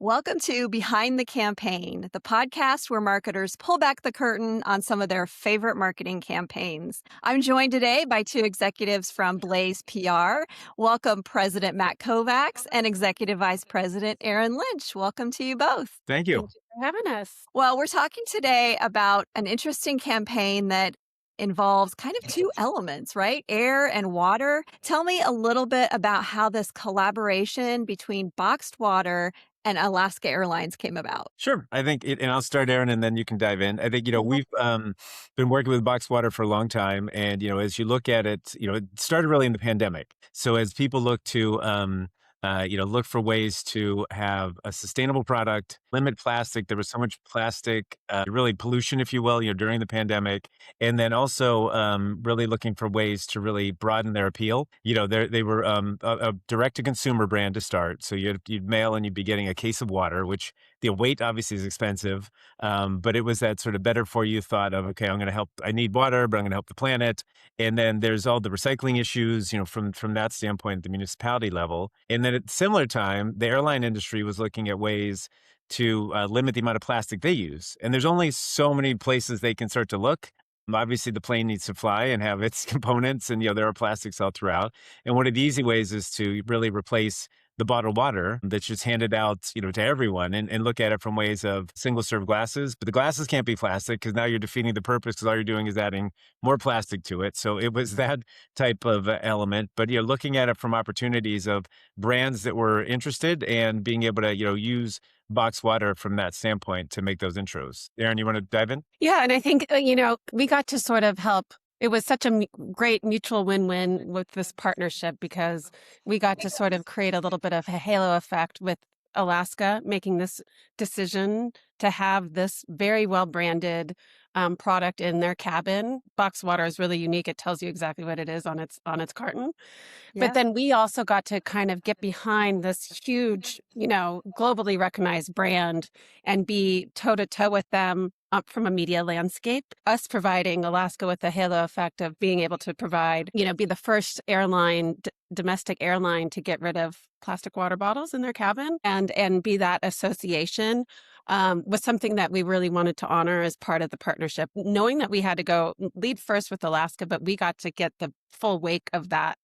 Welcome to Behind the Campaign, the podcast where marketers pull back the curtain on some of their favorite marketing campaigns. I'm joined today by two executives from Blaze PR. Welcome, President Matt Kovacs and Executive Vice President Erinn Lynch. Welcome to you both. Thank you. Thank you for having us. Well, we're talking today about an interesting campaign that involves kind of two elements, right? Air and water. Tell me a little bit about how this collaboration between Boxed Water and Alaska Airlines came about. Sure. I think, and I'll start, Aaron, and then you can dive in. I think, we've been working with Box Water for a long time. And, as you look at it, it started really in the pandemic. So as people look to, look for ways to have a sustainable product, limit plastic. There was so much plastic, really pollution, if you will, during the pandemic. And then also really looking for ways to really broaden their appeal. They were a direct-to-consumer brand to start. So you'd mail and you'd be getting a case of water, which the weight obviously is expensive. But it was that sort of better for you thought of, okay, I need water, but I'm going to help the planet. And then there's all the recycling issues, from that standpoint at the municipality level. And then at a similar time, the airline industry was looking at ways to limit the amount of plastic they use. And there's only so many places they can start to look. Obviously, the plane needs to fly and have its components, and there are plastics all throughout. And one of the easy ways is to really replace the bottled water that's just handed out, to everyone, and look at it from ways of single-serve glasses. But the glasses can't be plastic because now you're defeating the purpose, because all you're doing is adding more plastic to it. So it was that type of element. But looking at it from opportunities of brands that were interested and being able to use box water from that standpoint to make those intros. Erinn, you want to dive in? Yeah, and I think, we got to sort of help. It was such a great mutual win-win with this partnership because we got to sort of create a little bit of a halo effect with Alaska making this decision to have this very well-branded product in their cabin. Box water is really unique. It tells you exactly what it is on its carton. Yeah. But then we also got to kind of get behind this huge, globally recognized brand and be toe-to-toe with them up from a media landscape, us providing Alaska with the halo effect of being able to provide, be the first airline, domestic airline to get rid of plastic water bottles in their cabin and be that association was something that we really wanted to honor as part of the partnership, knowing that we had to go lead first with Alaska, but we got to get the full wake of that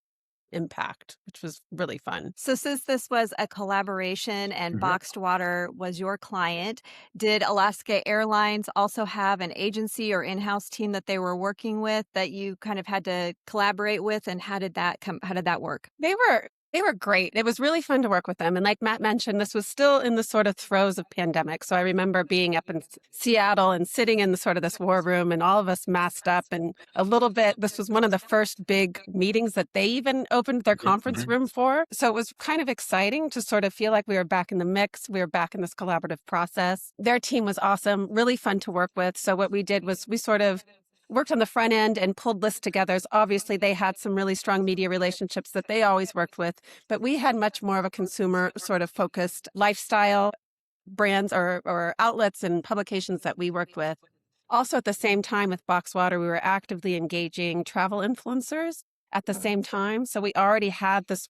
impact, which was really fun. So since this was a collaboration and Mhm. Boxed Water was your client, did Alaska Airlines also have an agency or in-house team that they were working with that you kind of had to collaborate with? And how did that work? They were great. It was really fun to work with them. And like Matt mentioned, this was still in the sort of throes of pandemic. So I remember being up in Seattle and sitting in the sort of this war room and all of us masked up and a little bit, this was one of the first big meetings that they even opened their conference room for. So it was kind of exciting to sort of feel like we were back in the mix. We were back in this collaborative process. Their team was awesome, really fun to work with. So what we did was we sort of worked on the front end and pulled lists together. Obviously, they had some really strong media relationships that they always worked with, but we had much more of a consumer sort of focused lifestyle brands or outlets and publications that we worked with. Also, at the same time with Box Water, we were actively engaging travel influencers at the same time. So we already had this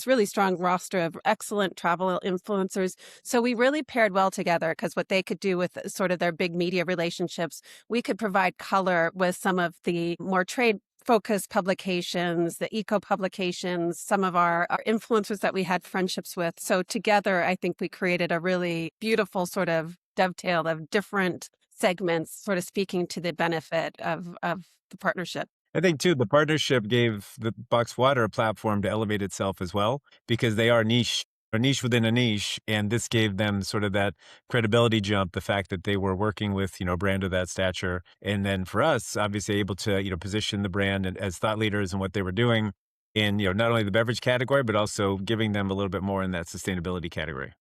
really strong roster of excellent travel influencers. So we really paired well together because what they could do with sort of their big media relationships, we could provide color with some of the more trade focused publications, the eco publications, some of our influencers that we had friendships with. So together, I think we created a really beautiful sort of dovetail of different segments, sort of speaking to the benefit of the partnership. I think too, the partnership gave the Box Water a platform to elevate itself as well, because they are a niche within a niche. And this gave them sort of that credibility jump, the fact that they were working with, a brand of that stature. And then for us, obviously able to, position the brand as thought leaders in what they were doing in, not only the beverage category, but also giving them a little bit more in that sustainability category.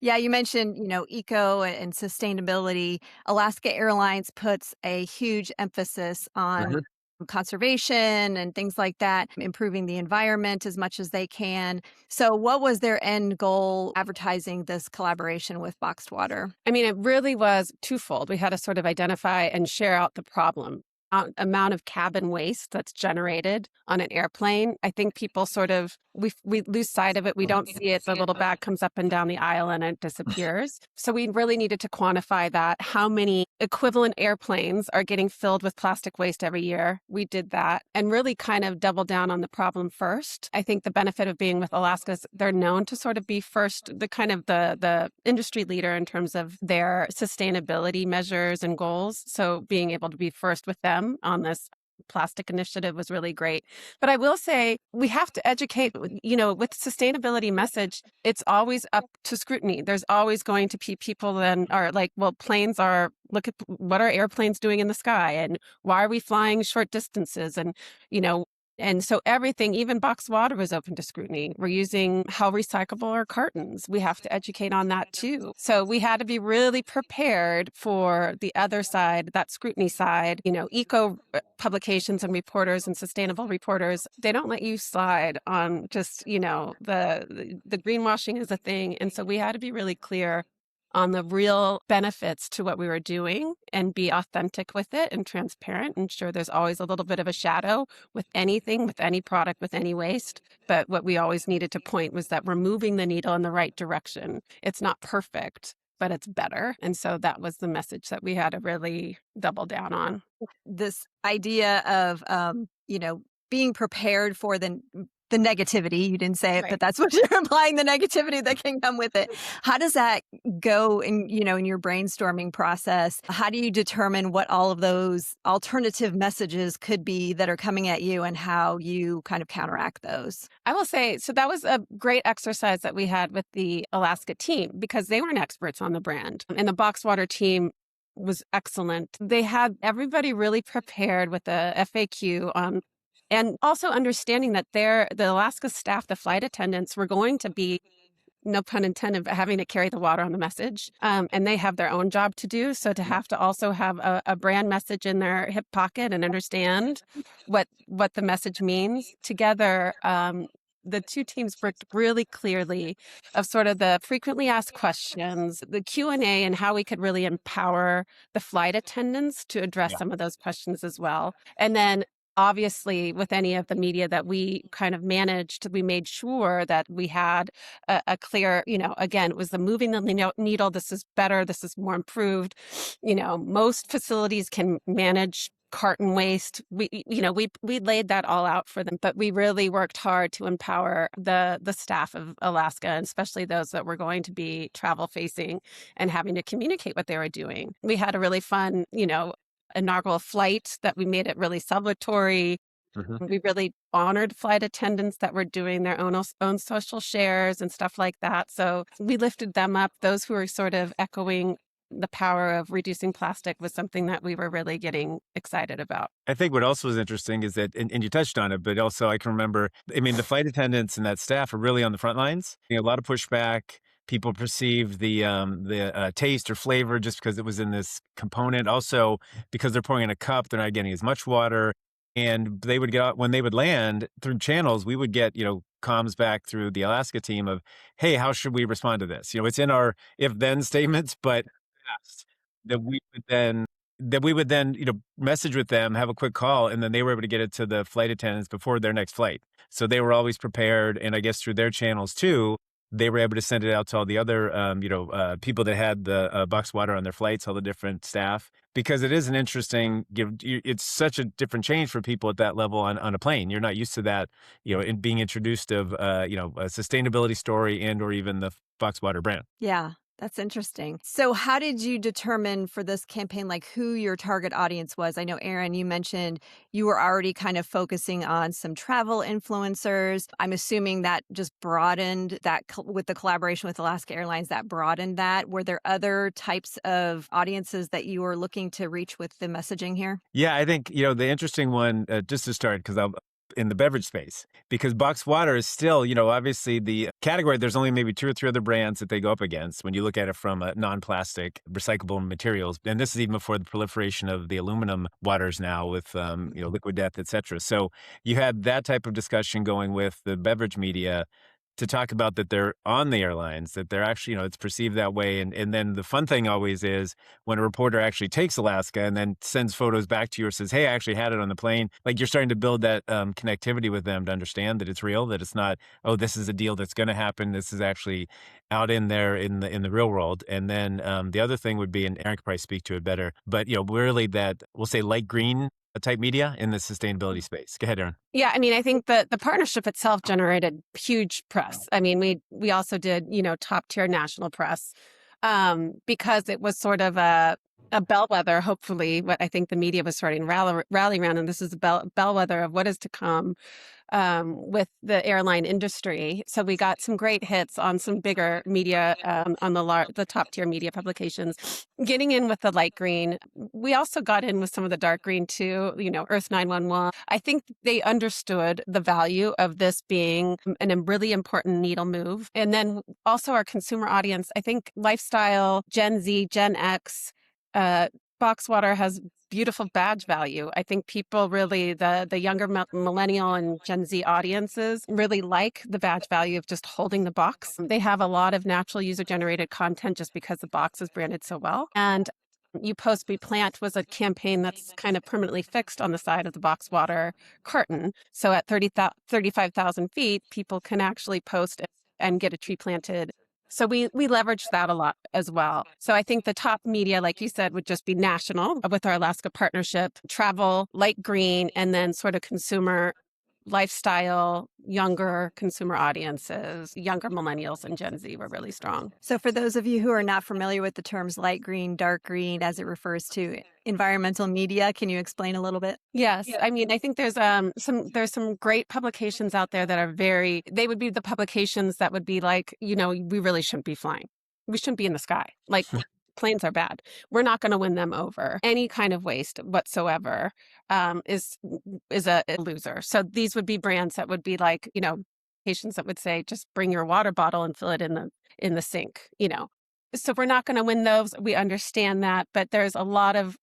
Yeah, you mentioned, eco and sustainability. Alaska Airlines puts a huge emphasis on conservation and things like that, improving the environment as much as they can. So what was their end goal advertising this collaboration with Boxed Water? I mean, it really was twofold. We had to sort of identify and share out the problem. amount of cabin waste that's generated on an airplane. I think people sort of we lose sight of it. We don't see it. The little bag comes up and down the aisle and it disappears. So we really needed to quantify that. How many equivalent airplanes are getting filled with plastic waste every year? We did that and really kind of double down on the problem first. I think the benefit of being with Alaska is they're known to sort of be first, the kind of the industry leader in terms of their sustainability measures and goals. So being able to be first with them on this plastic initiative was really great. But I will say we have to educate, with sustainability message, it's always up to scrutiny. There's always going to be people that are like, well, look at what are airplanes doing in the sky and why are we flying short distances? And so everything, even boxed water, was open to scrutiny. We're using how recyclable are cartons. We have to educate on that too. So we had to be really prepared for the other side, that scrutiny side. Eco publications and reporters and sustainable reporters, they don't let you slide on just, the greenwashing is a thing. And so we had to be really clear on the real benefits to what we were doing and be authentic with it and transparent and sure there's always a little bit of a shadow with anything, with any product, with any waste. But what we always needed to point was that we're moving the needle in the right direction. It's not perfect, but it's better. And so that was the message that we had to really double down on. This idea of, being prepared for the negativity. You didn't say it, Right. but that's what you're implying, the negativity that can come with it. How does that go in your brainstorming process? How do you determine what all of those alternative messages could be that are coming at you and how you kind of counteract those? I will say, so that was a great exercise that we had with the Alaska team because they weren't experts on the brand. And the Boxwater team was excellent. They had everybody really prepared with the FAQ and also understanding that the Alaska staff, the flight attendants, were going to be, no pun intended, but having to carry the water on the message. And they have their own job to do. So to have to also have a brand message in their hip pocket and understand what the message means together, the two teams worked really clearly of sort of the frequently asked questions, the Q&A, and how we could really empower the flight attendants to address some of those questions as well. And then obviously, with any of the media that we kind of managed, we made sure that we had a clear, again, it was the moving the needle. This is better. This is more improved. Most facilities can manage carton waste. We laid that all out for them, but we really worked hard to empower the staff of Alaska, and especially those that were going to be travel facing and having to communicate what they were doing. We had a really fun, inaugural flight that we made it really celebratory. We really honored flight attendants that were doing their own social shares and stuff like that. So we lifted them up. Those who were sort of echoing the power of reducing plastic was something that we were really getting excited about. I think what also was interesting is that, and you touched on it, but also I can remember, the flight attendants and that staff are really on the front lines. A lot of pushback. People perceive the taste or flavor just because it was in this component. Also, because they're pouring in a cup, they're not getting as much water. And they would get out when they would land through channels. We would get comms back through the Alaska team of, hey, how should we respond to this? It's in our if then statements, but that we would then message with them, have a quick call, and then they were able to get it to the flight attendants before their next flight. So they were always prepared, and I guess through their channels too, they were able to send it out to all the other, people that had the box water on their flights, all the different staff, because it is an interesting, it's such a different change for people at that level on a plane. You're not used to that, in being introduced of, a sustainability story and or even the box water brand. Yeah. That's interesting. So how did you determine for this campaign, like who your target audience was? I know, Erinn, you mentioned you were already kind of focusing on some travel influencers. I'm assuming that just broadened that with the collaboration with Alaska Airlines, that broadened that. Were there other types of audiences that you were looking to reach with the messaging here? Yeah, I think, the interesting one, just to start, because I'll in the beverage space, because boxed water is still, obviously the category, there's only maybe 2 or 3 other brands that they go up against when you look at it from non-plastic recyclable materials. And this is even before the proliferation of the aluminum waters now with, liquid death, et cetera. So you had that type of discussion going with the beverage media. to talk about that they're on the airlines, that they're actually, it's perceived that way. And then the fun thing always is when a reporter actually takes Alaska and then sends photos back to you or says, hey, I actually had it on the plane. Like you're starting to build that connectivity with them to understand that it's real, that it's not, oh, this is a deal that's going to happen. This is actually out in there in the real world. And then the other thing would be, and Erinn could probably speak to it better, but really that we'll say light green type media in the sustainability space. Go ahead, Erinn. Yeah, I mean, I think that the partnership itself generated huge press. I mean, we also did, top tier national press because it was sort of a bellwether, hopefully, what I think the media was starting to rally around. And this is a bellwether of what is to come with the airline industry. So we got some great hits on some bigger media, on the top tier media publications. Getting in with the light green, we also got in with some of the dark green too. Earth 911. I think they understood the value of this being a really important needle move, and then also our consumer audience. I think lifestyle, Gen Z, Gen X. Boxwater has beautiful badge value. I think people really, the younger millennial and Gen Z audiences really like the badge value of just holding the box. They have a lot of natural user generated content just because the box is branded so well. And You Post, We Plant was a campaign that's kind of permanently fixed on the side of the Boxwater carton. So at 35,000 feet, people can actually post and get a tree planted. So we leveraged that a lot as well. So I think the top media, like you said, would just be national with our Alaska partnership, travel, light green, and then sort of consumer lifestyle, younger consumer audiences, younger millennials and Gen Z were really strong. So for those of you who are not familiar with the terms light green, dark green, as it refers to environmental media, can you explain a little bit? Yes. I mean, I think there's some great publications out there that are they would be the publications that would be like, we really shouldn't be flying. We shouldn't be in the sky. Like planes are bad. We're not going to win them over. Any kind of waste whatsoever is a loser. So these would be brands that would be like, patients that would say, just bring your water bottle and fill it in the sink. So we're not going to win those. We understand that, but there's a lot of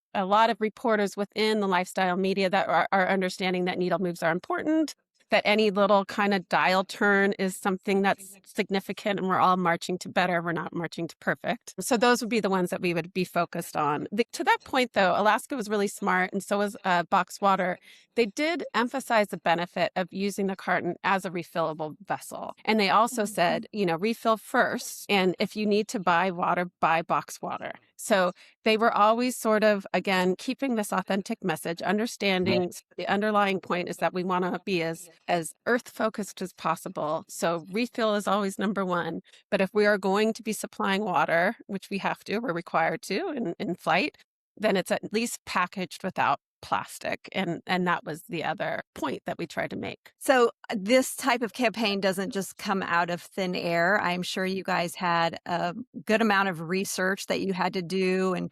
reporters within the lifestyle media that are understanding that needle moves are important, that any little kind of dial turn is something that's significant, and we're all marching to better. We're not marching to perfect. So those would be the ones that we would be focused on. To that point, though, Alaska was really smart, and so was Boxwater. They did emphasize the benefit of using the carton as a refillable vessel. And they also said, refill first. And if you need to buy water, buy Boxwater. So they were always sort of, again, keeping this authentic message, understanding the underlying point is that we want to be as earth focused as possible. So refill is always number one. But if we are going to be supplying water, which we have to, we're required to in flight, then it's at least packaged without plastic. And that was the other point that we tried to make. So this type of campaign doesn't just come out of thin air. I'm sure you guys had a good amount of research that you had to do, and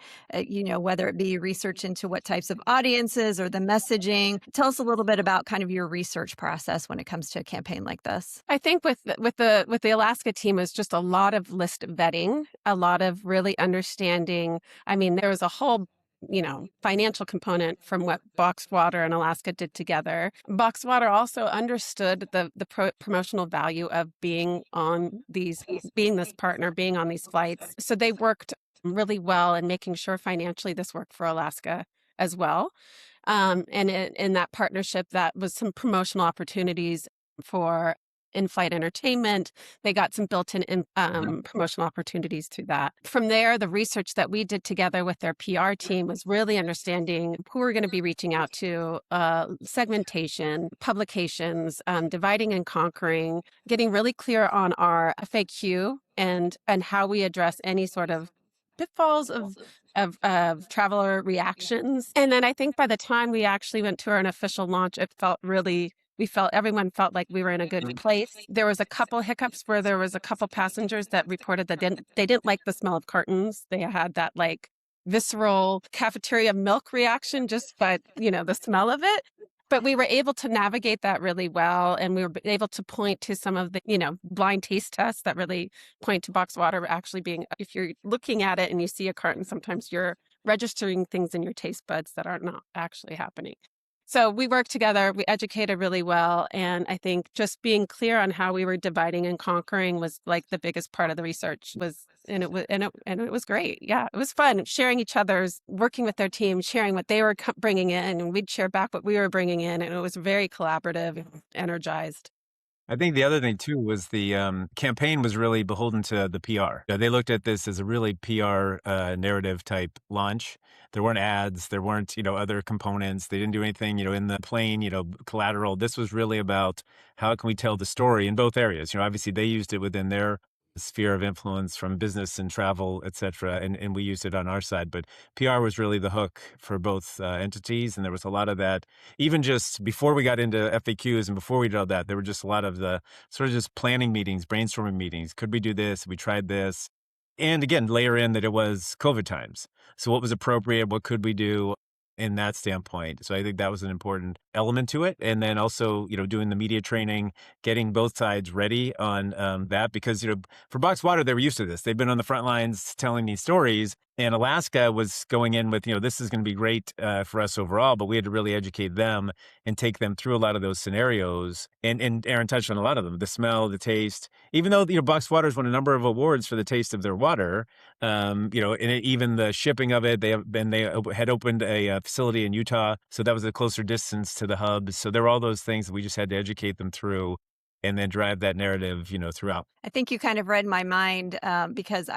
whether it be research into what types of audiences or the messaging. Tell us a little bit about kind of your research process when it comes to a campaign like this. I think with the Alaska team was just a lot of list vetting, a lot of really understanding. I mean, there was a whole financial component from what Boxwater and Alaska did together. Boxwater also understood the promotional value of being this partner, being on these flights. So they worked really well in making sure financially this worked for Alaska as well. And in that partnership, that was some promotional opportunities for in-flight entertainment. They got some built-in promotional opportunities through that. From there, the research that we did together with their PR team was really understanding who we're going to be reaching out to, segmentation, publications, dividing and conquering, getting really clear on our FAQ and how we address any sort of pitfalls of traveler reactions. And then I think by the time we actually went to an official launch, everyone felt like we were in a good place. There was a couple hiccups where there was a couple passengers that reported that they didn't like the smell of cartons. They had that like visceral cafeteria milk reaction just by, the smell of it. But we were able to navigate that really well. And we were able to point to some of the, blind taste tests that really point to Boxwater actually being, if you're looking at it and you see a carton, sometimes you're registering things in your taste buds that are not actually happening. So we worked together, we educated really well. And I think just being clear on how we were dividing and conquering was like the biggest part of the research was, and it was great. Yeah, it was fun sharing each other's, working with their team, sharing what they were bringing in, and we'd share back what we were bringing in. And it was very collaborative, energized. I think the other thing too was the campaign was really beholden to the PR. They looked at this as a really PR narrative type launch. There weren't ads, there weren't other components. They didn't do anything in the plain collateral. This was really about how can we tell the story in both areas. Obviously they used it within their sphere of influence from business and travel, et cetera, and we used it on our side. But PR was really the hook for both entities, and there was a lot of that even just before we got into FAQs and before we did all that, there were just a lot of the sort of just planning meetings, brainstorming meetings. Could we do this? We tried this. And again, layer in that it was COVID times. So what was appropriate? What could we do in that standpoint? So I think that was an important element to it. And then also, doing the media training, getting both sides ready on that because, for Box Water, they were used to this. They've been on the front lines telling these stories. And Alaska was going in with, this is going to be great for us overall, but we had to really educate them and take them through a lot of those scenarios. And Erinn touched on a lot of them, the smell, the taste, even though, Box Water's won a number of awards for the taste of their water, and even the shipping of it, they had opened a facility in Utah. So that was a closer distance to the hubs. So there were all those things that we just had to educate them through and then drive that narrative, throughout. I think you kind of read my mind because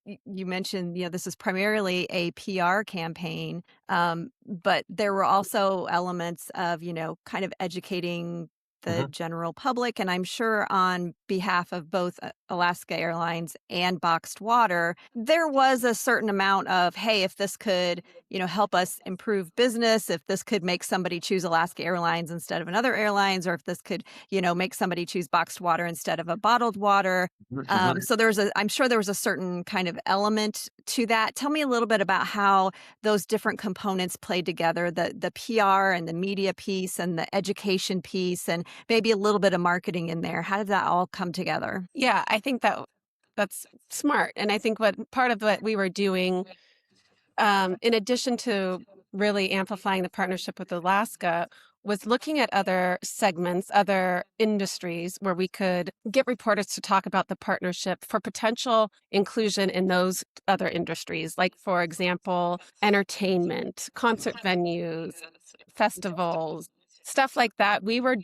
you mentioned, this is primarily a PR campaign, but there were also elements of, kind of educating the Mhm. general public. And I'm sure on behalf of both Alaska Airlines and Boxed Water, there was a certain amount of, hey, if this could, help us improve business, if this could make somebody choose Alaska Airlines instead of another airlines, or if this could, make somebody choose Boxed Water instead of a bottled water. So I'm sure there was a certain kind of element to that. Tell me a little bit about how those different components played together, the PR and the media piece and the education piece, and maybe a little bit of marketing in there. How did that all come together? Yeah, I think that's smart. And I think what part of what we were doing, in addition to really amplifying the partnership with Alaska, was looking at other segments, other industries where we could get reporters to talk about the partnership for potential inclusion in those other industries, like, for example, entertainment, concert venues, festivals, stuff like that. We were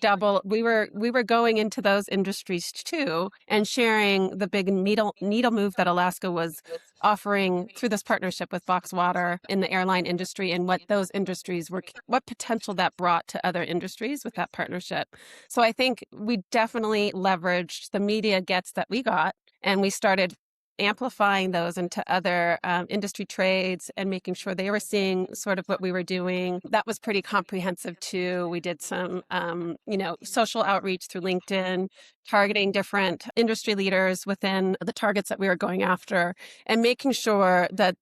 going into those industries too and sharing the big needle move that Alaska was offering through this partnership with Box Water in the airline industry, and what those industries were, what potential that brought to other industries with that partnership. So I think we definitely leveraged the media gets that we got, and we started amplifying those into other industry trades and making sure they were seeing sort of what we were doing. That was pretty comprehensive too. We did some, social outreach through LinkedIn, targeting different industry leaders within the targets that we were going after, and making sure that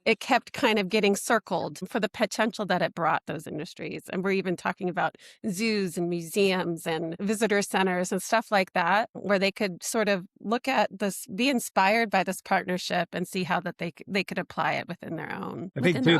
it kept kind of getting circled for the potential that it brought those industries. And we're even talking about zoos and museums and visitor centers and stuff like that, where they could sort of look at this, be inspired by this partnership, and see how that they could apply it within their own. I think too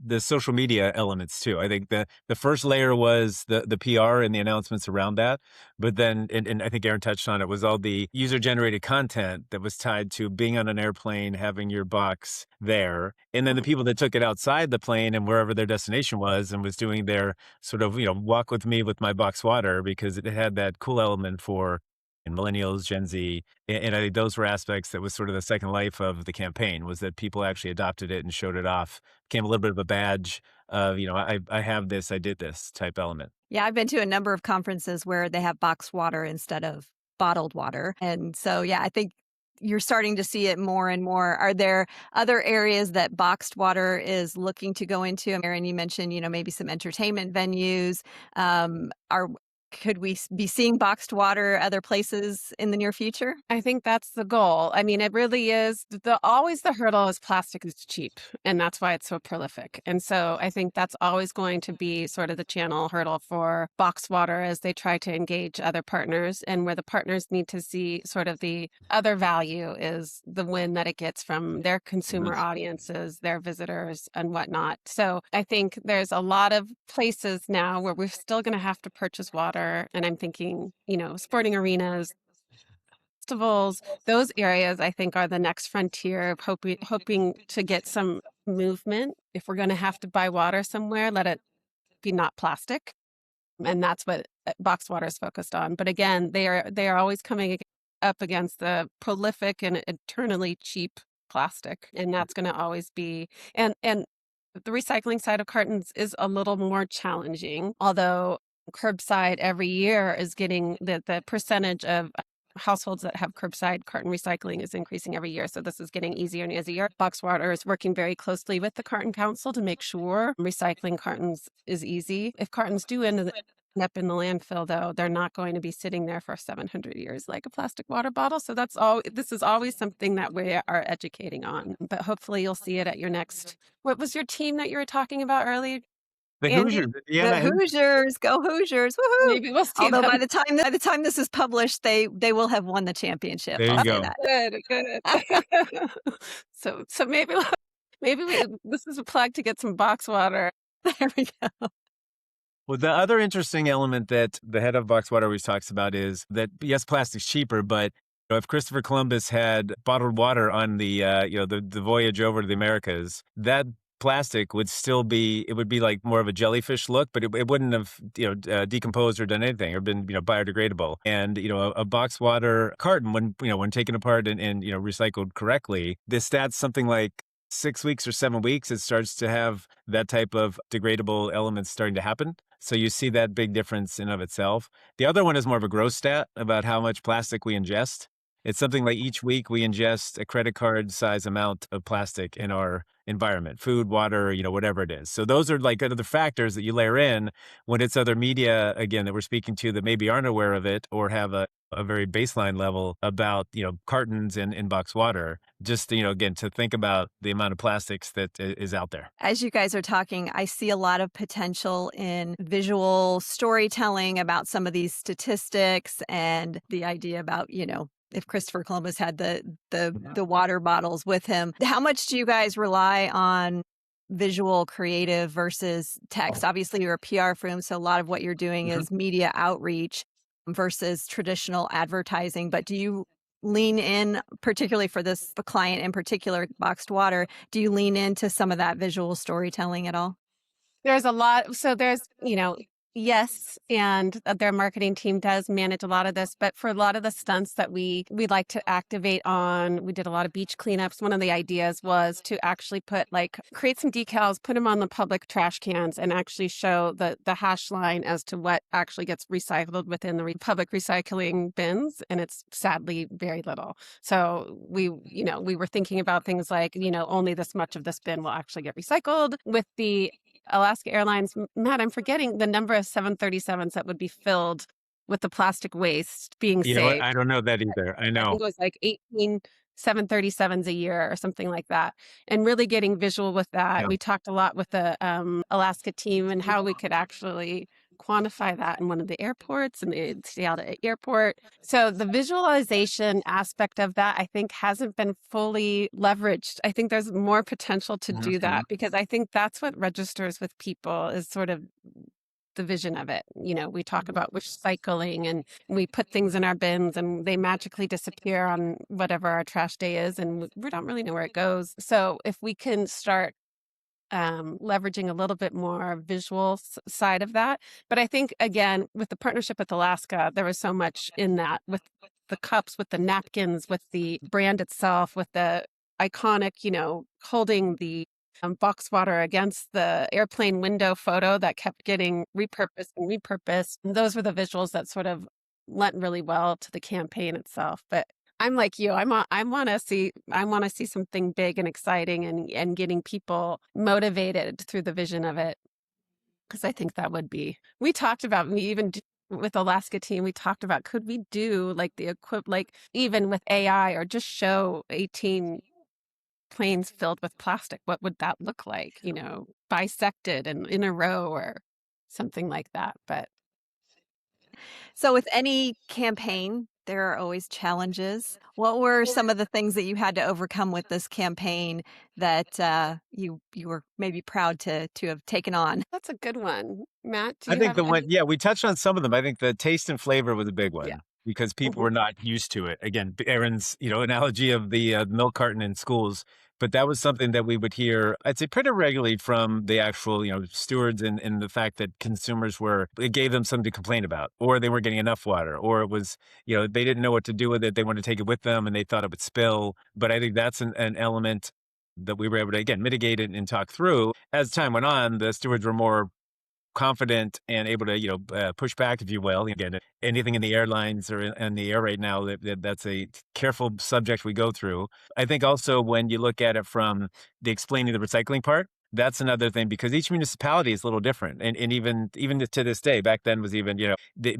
the social media elements too. I think the first layer was the PR and the announcements around that, but then and I think Erinn touched on it, was all the user generated content that was tied to being on an airplane, having your box there, and then the people that took it outside the plane and wherever their destination was and was doing their sort of walk with me with my box water, because it had that cool element for and millennials, Gen Z. And I think those were aspects that was sort of the second life of the campaign, was that people actually adopted it and showed it off. Became a little bit of a badge of, I have this, I did this type element. Yeah, I've been to a number of conferences where they have boxed water instead of bottled water. And so, yeah, I think you're starting to see it more and more. Are there other areas that boxed water is looking to go into? Erinn, you mentioned, maybe some entertainment venues. Are Could we be seeing boxed water other places in the near future? I think that's the goal. I mean, it really is always the hurdle is plastic is cheap, and that's why it's so prolific. And so I think that's always going to be sort of the channel hurdle for box water as they try to engage other partners, and where the partners need to see sort of the other value is the win that it gets from their consumer audiences, their visitors and whatnot. So I think there's a lot of places now where we're still going to have to purchase water. And I'm thinking, sporting arenas, festivals, those areas I think are the next frontier of hoping to get some movement. If we're going to have to buy water somewhere, let it be not plastic. And that's what box water is focused on. But again, they are always coming up against the prolific and eternally cheap plastic. And that's going to always be, and the recycling side of cartons is a little more challenging, although curbside every year is getting the percentage of households that have curbside carton recycling is increasing every year. So this is getting easier and easier. Box Water is working very closely with the Carton Council to make sure recycling cartons is easy. If cartons do end up in the landfill, though, they're not going to be sitting there for 700 years like a plastic water bottle. So this is always something that we are educating on. But hopefully you'll see it at your next. What was your team that you were talking about earlier? The Andy? Hoosiers, The Hoosiers, go Hoosiers! Woohoo! Maybe we'll see Although them. by the time this is published, they will have won the championship. There you I'll go. say Good. So maybe this is a plug to get some box water. that. There we go. Well, the other interesting element that the head of Box Water always talks about is that, yes, plastic's cheaper, but if Christopher Columbus had bottled water on the voyage over to the Americas, that plastic would still be, it would be like more of a jellyfish look, but it wouldn't have decomposed or done anything or been biodegradable. And a box water carton, when taken apart and recycled correctly, the stats something like 6 weeks or 7 weeks, it starts to have that type of degradable elements starting to happen. So you see that big difference in of itself. The other one is more of a gross stat about how much plastic we ingest. It's something like each week we ingest a credit card size amount of plastic in our environment, food, water, whatever it is. So those are like other factors that you layer in when it's other media, again, that we're speaking to that maybe aren't aware of it or have a very baseline level about, cartons and box water. Just, again, to think about the amount of plastics that is out there. As you guys are talking, I see a lot of potential in visual storytelling about some of these statistics and the idea about, if Christopher Columbus had the water bottles with him. How much do you guys rely on visual creative versus text? Obviously, you're a PR firm, so a lot of what you're doing is media outreach versus traditional advertising. But do you lean in, particularly for this client in particular, boxed water, do you lean into some of that visual storytelling at all? There's a lot. So there's, yes, and their marketing team does manage a lot of this, but for a lot of the stunts that we like to activate on, we did a lot of beach cleanups. One of the ideas was to actually create some decals, put them on the public trash cans and actually show the hash line as to what actually gets recycled within the public recycling bins. And it's sadly very little. So we were thinking about things like, only this much of this bin will actually get recycled. With the Alaska Airlines, Matt, I'm forgetting the number of 737s that would be filled with the plastic waste being saved. I don't know that either. I know. I think it was like 18 737s a year or something like that. And really getting visual with that. Yeah. We talked a lot with the Alaska team and how we could actually quantify that in one of the airports in the Seattle airport. So the visualization aspect of that, I think, hasn't been fully leveraged. I think there's more potential to do that because I think that's what registers with people is sort of the vision of it. We talk about recycling and we put things in our bins and they magically disappear on whatever our trash day is and we don't really know where it goes. So if we can start leveraging a little bit more visual side of that. But I think, again, with the partnership with Alaska, there was so much in that with the cups, with the napkins, with the brand itself, with the iconic, holding the box water against the airplane window photo that kept getting repurposed and repurposed. And those were the visuals that sort of lent really well to the campaign itself. But I'm like you. I want to see something big and exciting and getting people motivated through the vision of it. Because I think that would be. We talked about me even with Alaska team, we talked about, could we do like the like even with AI, or just show 18 planes filled with plastic? What would that look like? Bisected and in a row or something like that. But So with any campaign, there are always challenges. What were some of the things that you had to overcome with this campaign that you were maybe proud to have taken on? that's a good one. Matt, do I you think have the one, any? yeah, we touched on some of them. I think the taste and flavor was a big Yeah. one because people Mhm. were not used to it. Again, Erin's, analogy of the milk carton in schools, but that was something that we would hear, I'd say pretty regularly from the actual, stewards and the fact that consumers it gave them something to complain about, or they weren't getting enough water, or it was, they didn't know what to do with it. They wanted to take it with them and they thought it would spill. But I think that's an element that we were able to, again, mitigate it and talk through. As time went on, the stewards were more confident and able to, push back, if you will. Again, anything in the airlines or in the air right now, that's a careful subject we go through. I think also when you look at it from the explaining the recycling part, that's another thing because each municipality is a little different, and even to this day, back then was even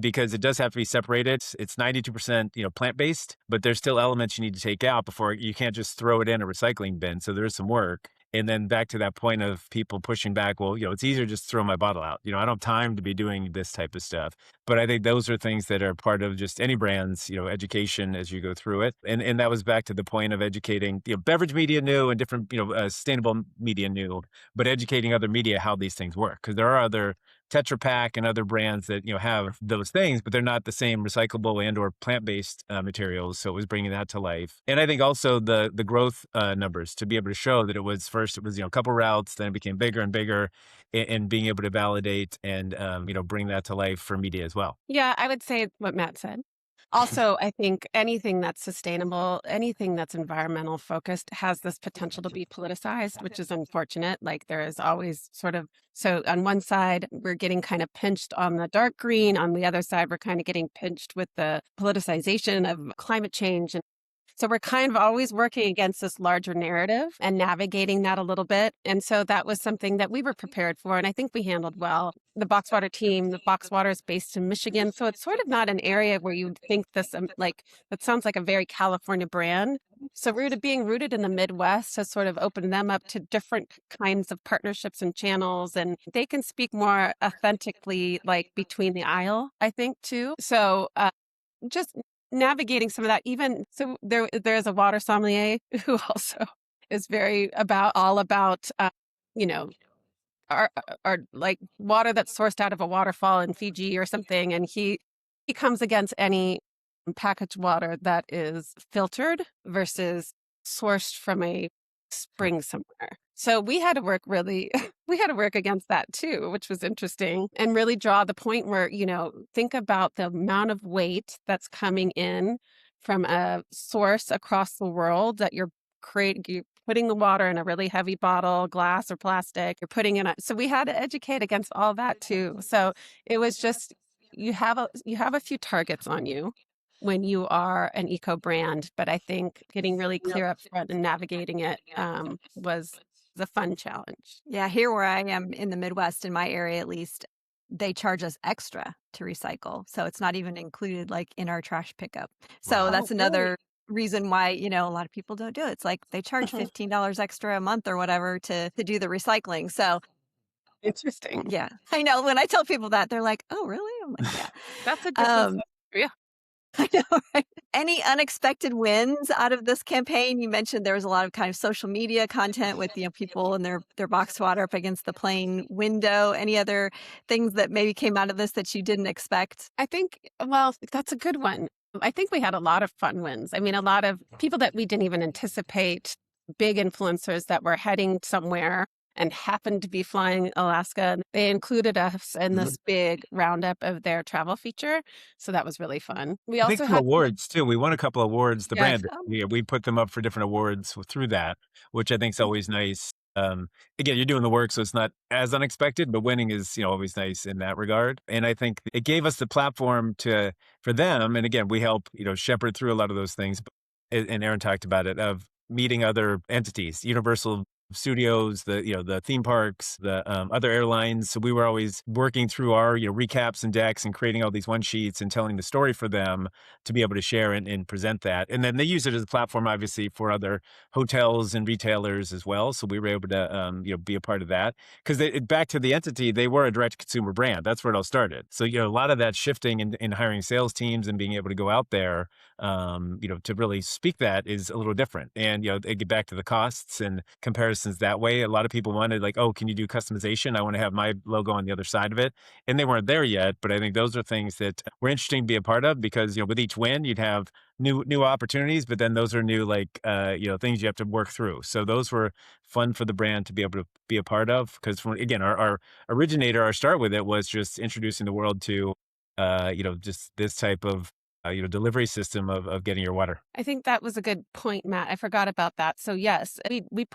because it does have to be separated. It's 92% plant based, but there's still elements you need to take out before you can't just throw it in a recycling bin. So there is some work. And then back to that point of people pushing back, well, it's easier just to throw my bottle out. I don't have time to be doing this type of stuff. But I think those are things that are part of just any brand's, education as you go through it. And that was back to the point of educating, beverage media knew and different, sustainable media knew, but educating other media how these things work. Because there are other Tetra Pak and other brands that have those things, but they're not the same recyclable and or plant based materials. So it was bringing that to life, and I think also the growth numbers to be able to show that it was first it was a couple routes, then it became bigger and bigger, and being able to validate and bring that to life for media as well. Yeah, I would say what Matt said. Also, I think anything that's sustainable, anything that's environmental focused has this potential to be politicized, which is unfortunate. Like there is always so on one side, we're getting kind of pinched on the dark green. On the other side, we're kind of getting pinched with the politicization of climate change. So we're kind of always working against this larger narrative and navigating that a little bit. And so that was something that we were prepared for. And I think we handled well. The Boxwater team, the Boxwater is based in Michigan. So it's sort of not an area where you'd think this, that sounds like a very California brand. So being rooted in the Midwest has sort of opened them up to different kinds of partnerships and channels. And they can speak more authentically, like between the aisle, I think, too. So, just navigating some of that. Even so, there's a water sommelier who also is all about you know our like water that's sourced out of a waterfall in Fiji or something, and he comes against any packaged water that is filtered versus sourced from a spring somewhere. So we had to work really, we had to work against that too, which was interesting, and really draw the point where, think about the amount of weight that's coming in from a source across the world that you're putting the water in a really heavy bottle, glass or plastic, you're putting in so we had to educate against all that too. So it was just, you have a few targets on you when you are an eco brand, but I think getting really clear up front and navigating it was a fun challenge. Yeah, here where I am in the Midwest, in my area at least, they charge us extra to recycle. So it's not even included like in our trash pickup. So Wow. that's Oh, really? another reason why, a lot of people don't do it. It's like they charge Mhm. $15 extra a month or whatever to do the recycling. So Interesting. yeah, I know when I tell people that, they're like, oh, really? I'm like, yeah. That's a difference. Um, Yeah. I know, right? Any unexpected wins out of this campaign? You mentioned there was a lot of kind of social media content with, people and their box water up against the plane window. Any other things that maybe came out of this that you didn't expect? I think, well, that's a good one. I think we had a lot of fun wins. I mean, a lot of people that we didn't even anticipate, big influencers that were heading somewhere and happened to be flying Alaska. They included us in this big roundup of their travel feature. So that was really fun. We I think also some had, awards too. We won a couple awards, the yes, brand. Yeah, we put them up for different awards through that, which I think is always nice. Again, you're doing the work, so it's not as unexpected, but winning is, always nice in that regard. And I think it gave us the platform for them. And again, we help, shepherd through a lot of those things. And Erinn talked about it of meeting other entities, universal studios, the theme parks, the other airlines. So we were always working through our recaps and decks and creating all these one sheets and telling the story for them to be able to share and present that. And then they use it as a platform, obviously, for other hotels and retailers as well. So we were able to be a part of that because back to the entity, they were a direct consumer brand. That's where it all started. So a lot of that shifting in hiring sales teams and being able to go out there, to really speak that is a little different. And they get back to the costs and comparisons that way. A lot of people wanted like, oh, can you do customization? I want to have my logo on the other side of it, and they weren't there yet. But I think those are things that were interesting to be a part of because with each win, you'd have new opportunities, but then those are new things you have to work through. So those were fun for the brand to be able to be a part of because again, our originator, our start with it was just introducing the world to just this type of delivery system of getting your water. I think that was a good point, Matt. I forgot about that. So yes, we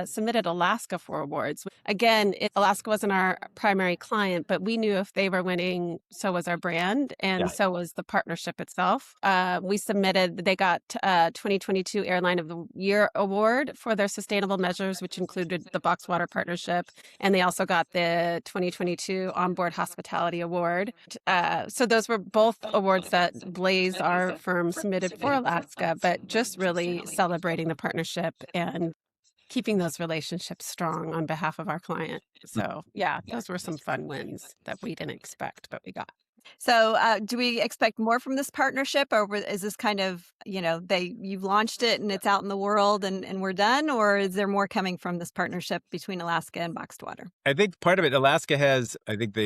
submitted Alaska for awards. Again, Alaska wasn't our primary client, but we knew if they were winning, so was our brand, and so was the partnership itself. We submitted. They got 2022 Airline of the Year award for their sustainable measures, which included the Box Water partnership, and they also got the 2022 Onboard Hospitality Award. So those were both awards that Blaze, our firm, submitted for Alaska, but just really celebrating the partnership and keeping those relationships strong on behalf of our client. So yeah, those were some fun wins that we didn't expect, but we got. So, do we expect more from this partnership, or is this kind of, you've launched it and it's out in the world and we're done, or is there more coming from this partnership between Alaska and Boxed Water? I think part of it, Alaska has, I think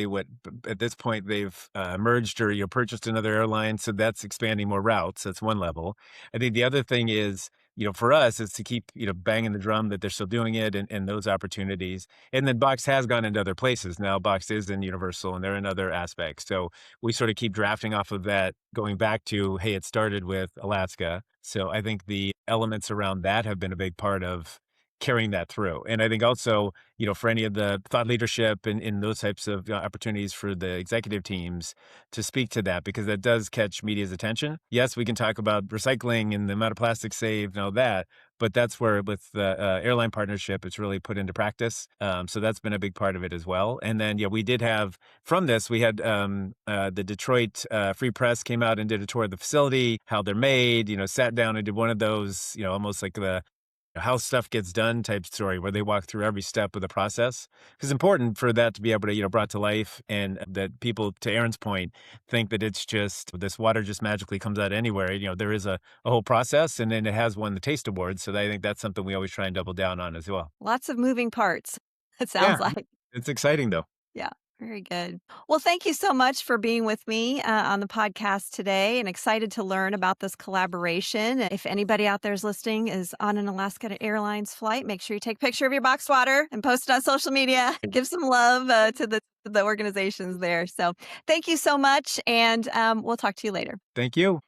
at this point they've merged or purchased another airline, so that's expanding more routes. That's one level. I think the other thing is, for us is to keep, banging the drum that they're still doing it and those opportunities. And then Box has gone into other places. Now Box is in Universal and they're in other aspects. So we sort of keep drafting off of that, going back to, hey, it started with Alaska. So I think the elements around that have been a big part of carrying that through. And I think also, for any of the thought leadership and in those types of opportunities for the executive teams to speak to that, because that does catch media's attention. Yes, we can talk about recycling and the amount of plastic saved and all that, but that's where with the airline partnership, it's really put into practice. So that's been a big part of it as well. And then, we did have, from this, we had the Detroit Free Press came out and did a tour of the facility, how they're made, sat down and did one of those, almost like the how stuff gets done type story where they walk through every step of the process. Because it's important for that to be able to, brought to life and that people, to Erinn's point, think that it's just this water just magically comes out anywhere. There is a whole process and then it has won the Taste Award. So I think that's something we always try and double down on as well. Lots of moving parts, it sounds like. It's exciting though. Yeah. Very good. Well, thank you so much for being with me on the podcast today, and excited to learn about this collaboration. If anybody out there is listening is on an Alaska Airlines flight, make sure you take a picture of your boxed water and post it on social media. Give some love to the organizations there. So thank you so much, and we'll talk to you later. Thank you.